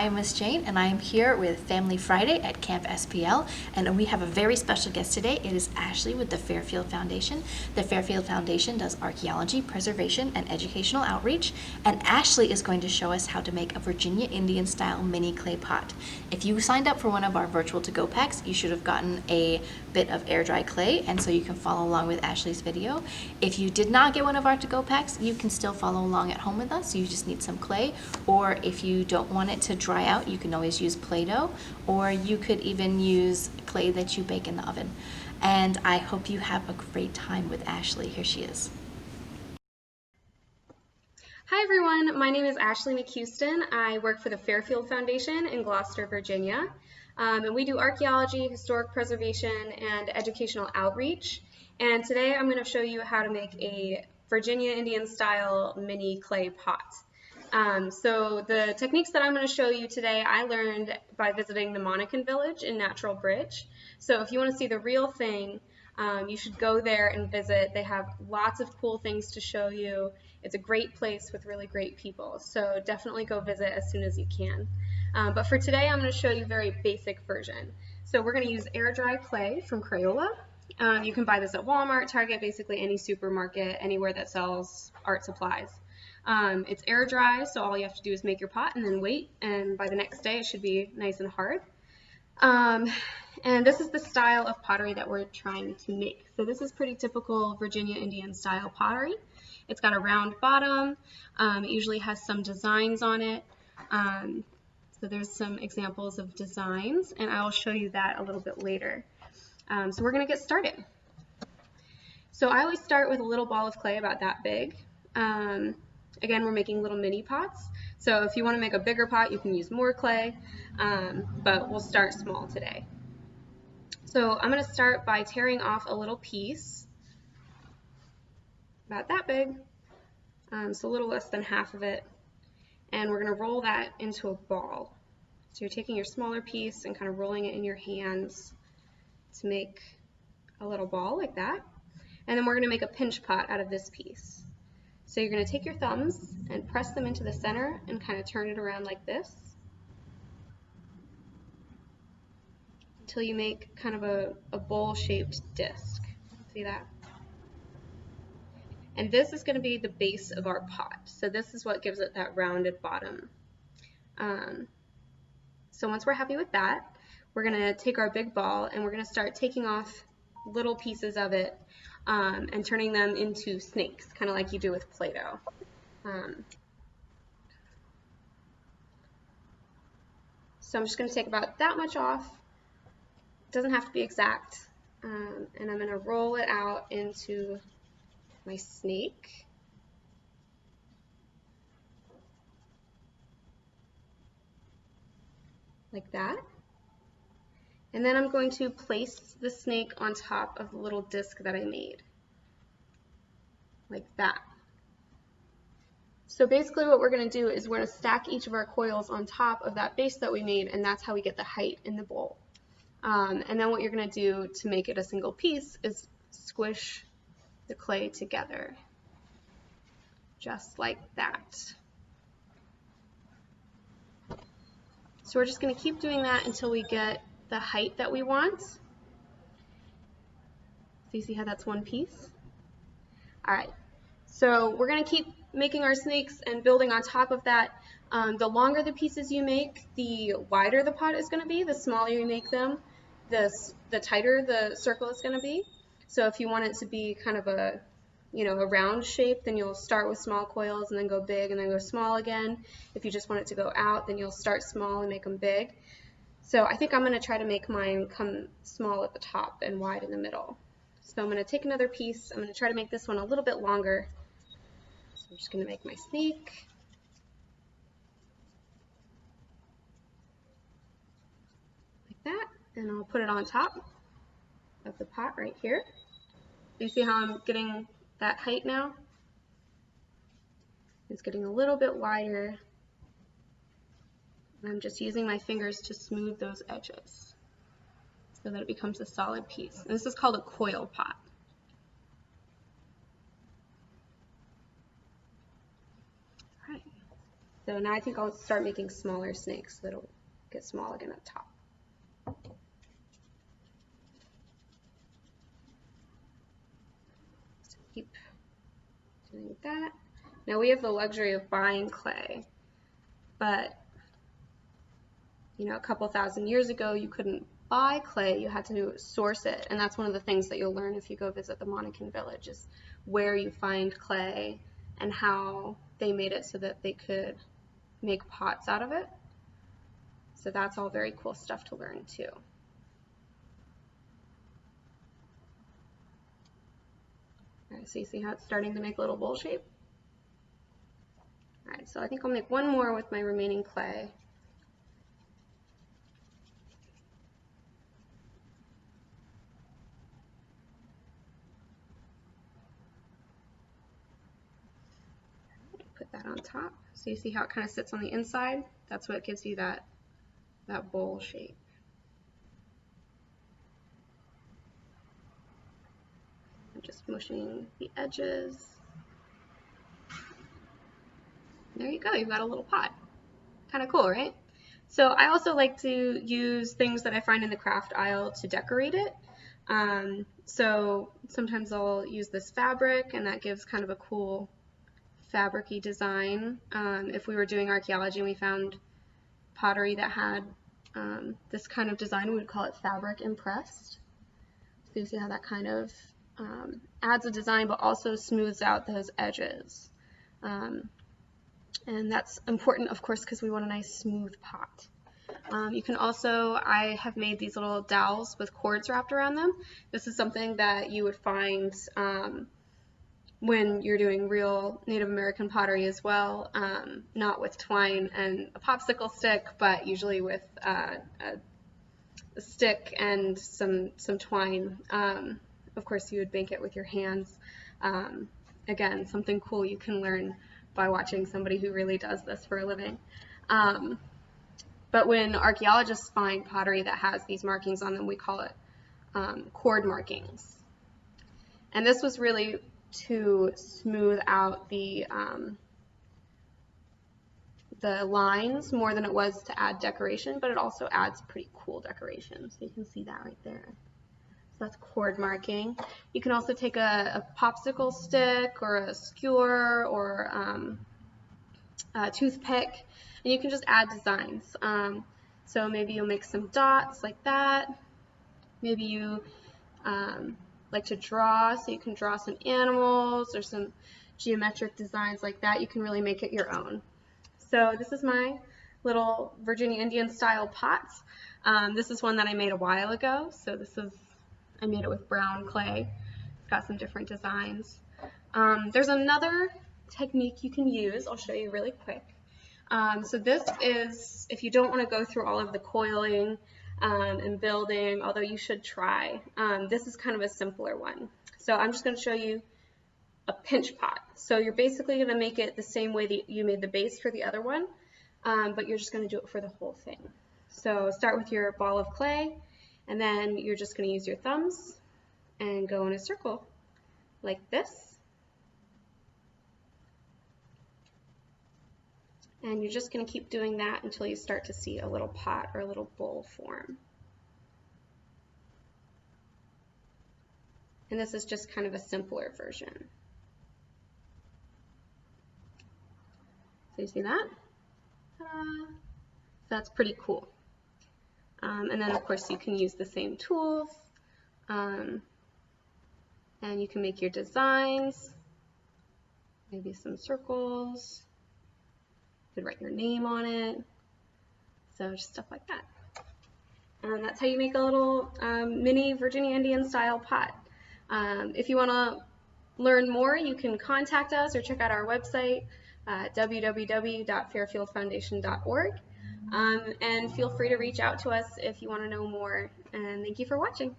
I am Miss Jane, and I am here with Family Friday at Camp SPL, and we have a very special guest today. It is Ashley with the Fairfield Foundation. The Fairfield Foundation does archaeology, preservation, and educational outreach, and Ashley is going to show us how to make a Virginia Indian-style mini clay pot. If you signed up for one of our virtual to-go packs, you should have gotten a bit of air-dry clay, and so you can follow along with Ashley's video. If you did not get one of our to-go packs, you can still follow along at home with us. You just need some clay, or if you don't want it to dry out, you can always use Play-Doh, or you could even use clay that you bake in the oven. And I hope you have a great time with Ashley. Here she is. Hi everyone, my name is Ashley McHouston. I work for the Fairfield Foundation in Gloucester, Virginia. And we do archaeology, historic preservation, and educational outreach. And today I'm going to show you how to make a Virginia Indian style mini clay pot. So the techniques that I'm going to show you today I learned by visiting the Monacan village in Natural Bridge. So if you want to see the real thing, you should go there and visit. They have lots of cool things to show you. It's a great place with really great people. So definitely go visit as soon as you can. But for today, I'm going to show you a very basic version. So we're going to use air dry clay from Crayola. You can buy this at Walmart, Target, basically any supermarket, anywhere that sells art supplies. It's air dry, so all you have to do is make your pot and then wait, and by the next day it should be nice and hard. And this is the style of pottery that we're trying to make. So this is pretty typical Virginia Indian style pottery. It's got a round bottom. It usually has some designs on it. So there's some examples of designs, and I will show you that a little bit later. So we're going to get started. So I always start with a little ball of clay about that big. Again, we're making little mini pots. So if you want to make a bigger pot, you can use more clay, but we'll start small today. So I'm going to start by tearing off a little piece about that big, so a little less than half of it, and we're going to roll that into a ball. So you're taking your smaller piece and kind of rolling it in your hands to make a little ball like that, and then we're going to make a pinch pot out of this piece. So you're going to take your thumbs and press them into the center and kind of turn it around like this until you make kind of a bowl-shaped disc. See that? And this is going to be the base of our pot. So this is what gives it that rounded bottom. So once we're happy with that, we're going to take our big ball and we're going to start taking off little pieces of it and turning them into snakes, kind of like you do with Play-Doh. So I'm just going to take about that much off. It doesn't have to be exact. And I'm going to roll it out into my snake. Like that. And then I'm going to place the snake on top of the little disc that I made. Like that. So basically what we're going to do is we're going to stack each of our coils on top of that base that we made, and that's how we get the height in the bowl. And then what you're going to do to make it a single piece is squish the clay together. Just like that. So we're just going to keep doing that until we get the height that we want. So you see how that's one piece? Alright, so we're going to keep making our snakes and building on top of that. The longer the pieces you make, the wider the pot is going to be. The smaller you make them, the tighter the circle is going to be. So if you want it to be kind of a round shape, then you'll start with small coils and then go big and then go small again. If you just want it to go out, then you'll start small and make them big. So I think I'm going to try to make mine come small at the top and wide in the middle. So I'm going to take another piece. I'm going to try to make this one a little bit longer. So I'm just going to make my snake. Like that. And I'll put it on top of the pot right here. You see how I'm getting that height now? It's getting a little bit wider. And I'm just using my fingers to smooth those edges so that it becomes a solid piece. And this is called a coil pot. All right. So now I think I'll start making smaller snakes so it'll get small again up top. So keep doing that. Now we have the luxury of buying clay, but you know, a couple thousand years ago you couldn't buy clay, you had to source it, and that's one of the things that you'll learn if you go visit the Monacan village, is where you find clay and how they made it so that they could make pots out of it. So that's all very cool stuff to learn too. Alright, so you see how it's starting to make a little bowl shape? Alright, so I think I'll make one more with my remaining clay. Put that on top. So you see how it kind of sits on the inside? That's what gives you that bowl shape. I'm just mushing the edges. There you go, you've got a little pot. Kind of cool, right? So I also like to use things that I find in the craft aisle to decorate it. So sometimes I'll use this fabric, and that gives kind of a cool fabric-y design. If we were doing archaeology and we found pottery that had this kind of design, we would call it fabric impressed. So you see how that kind of adds a design but also smooths out those edges. And that's important, of course, because we want a nice smooth pot. You can also, I have made these little dowels with cords wrapped around them. This is something that you would find when you're doing real Native American pottery as well, not with twine and a popsicle stick, but usually with a stick and some twine. Of course, you would make it with your hands. Again, something cool you can learn by watching somebody who really does this for a living. But when archaeologists find pottery that has these markings on them, we call it cord markings. And this was really to smooth out the lines more than it was to add decoration, but it also adds pretty cool decoration. So you can see that right there. So that's cord marking. You can also take a popsicle stick or a skewer or a toothpick, and you can just add designs. So maybe you'll make some dots like that. Maybe you like to draw, so you can draw some animals or some geometric designs like that. You can really make it your own. So this is my little Virginia Indian style pot. This is one that I made a while ago. So I made it with brown clay. It's got some different designs. There's another technique you can use. I'll show you really quick. So this is, if you don't want to go through all of the coiling and building, although you should try, this is kind of a simpler one. So I'm just going to show you a pinch pot. So you're basically going to make it the same way that you made the base for the other one, but you're just going to do it for the whole thing. So start with your ball of clay, and then you're just going to use your thumbs and go in a circle like this. And you're just going to keep doing that until you start to see a little pot or a little bowl form. And this is just kind of a simpler version. So you see that? Ta-da! That's pretty cool. And then of course you can use the same tools, and you can make your designs, maybe some circles. You could write your name on it, so just stuff like that. And that's how you make a little mini Virginia Indian style pot. If you want to learn more, you can contact us or check out our website, www.fairfieldfoundation.org, and feel free to reach out to us if you want to know more. And thank you for watching.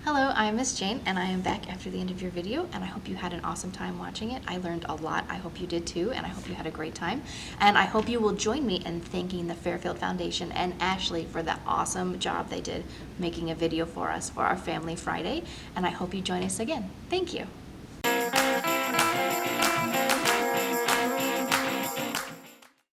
Hello, I'm Miss Jane, and I am back after the end of your video, and I hope you had an awesome time watching it. I learned a lot. I hope you did too, and I hope you had a great time. And I hope you will join me in thanking the Fairfield Foundation and Ashley for the awesome job they did making a video for us for our Family Friday, and I hope you join us again. Thank you.